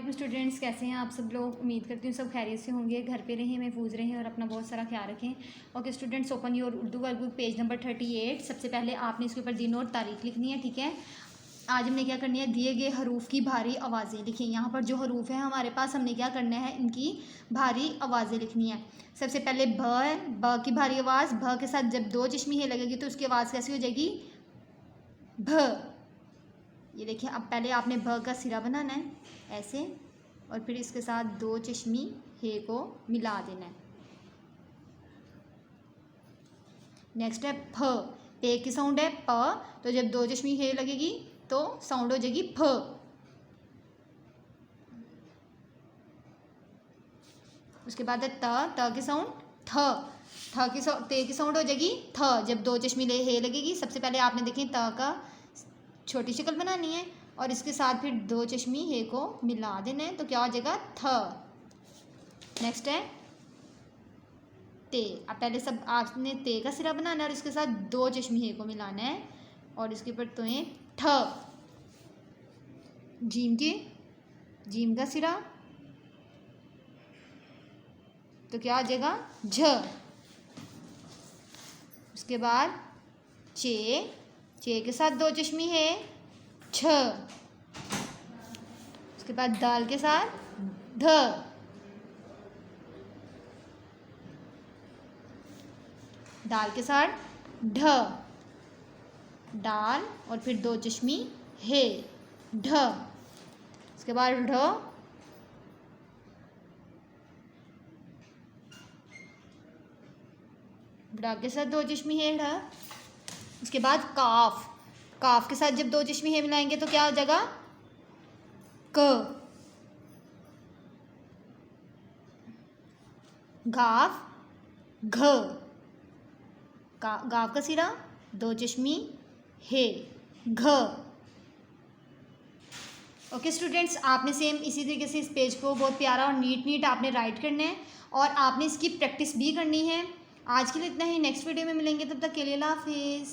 वालेकुम स्टूडेंट्स, कैसे हैं आप सब लोग। उम्मीद करती हूँ सब खैरियत से होंगे, घर पे रहें, महफूज रहें और अपना बहुत सारा ख्याल रखें। Okay students, open your Urdu workbook page number 38। सबसे पहले आपने इसके ऊपर दिन और तारीख लिखनी है, ठीक है। आज हमने क्या करनी है, दिए गए हरूफ की भारी आवाज़ें लिखिए। यहाँ पर जो हरूफ है हमारे पास, हमने क्या करना है, इनकी भारी आवाज़ें लिखनी है। सबसे पहले ब है, ब की भारी आवाज़, भ के साथ जब दो चश्मी है लगेगी तो उसकी आवाज़ कैसी हो जाएगी, भ। ये देखिए, अब पहले आपने भ का सिरा बनाना है ऐसे, और फिर इसके साथ दो चश्मी हे को मिला देना है। नेक्स्ट है फ, पे की साउंड है प, तो जब दो चश्मी हे लगेगी तो साउंड हो जाएगी फ। उसके बाद है त की साउंड थ, ते की साउंड हो जाएगी थ, जब दो चश्मी ले हे लगेगी। सबसे पहले आपने देखें त का छोटी शक्ल बनानी है और इसके साथ फिर दो चश्मी हे को मिला देना है, तो क्या हो जाएगा थ। नेक्स्ट है ते, अब पहले सब आपने ते का सिरा बनाना है और इसके साथ दो चश्मी हे को मिलाना है और इसके ऊपर तो है ठ। जीम का सिरा, तो क्या आ जाएगा झ। उसके बाद चे के साथ दो चश्मी है छ। उसके बाद दाल के साथ ध, दाल के साथ ढ, डाल और फिर दो चश्मी हे ढ। उसके बाद ढ, ढ के साथ दो चश्मी है ढ। उसके बाद काफ के साथ जब दो चश्मी है मिलाएंगे तो क्या हो जाएगा क। गाफ घ, गाफ का सिरा दो चश्मी हे घ। ओके स्टूडेंट्स, आपने सेम इसी तरीके से इस पेज को बहुत प्यारा और नीट आपने राइट करना है और आपने इसकी प्रैक्टिस भी करनी है। आज के लिए इतना ही, नेक्स्ट वीडियो में मिलेंगे, तब तक के लिए अल्लाह हाफिज़।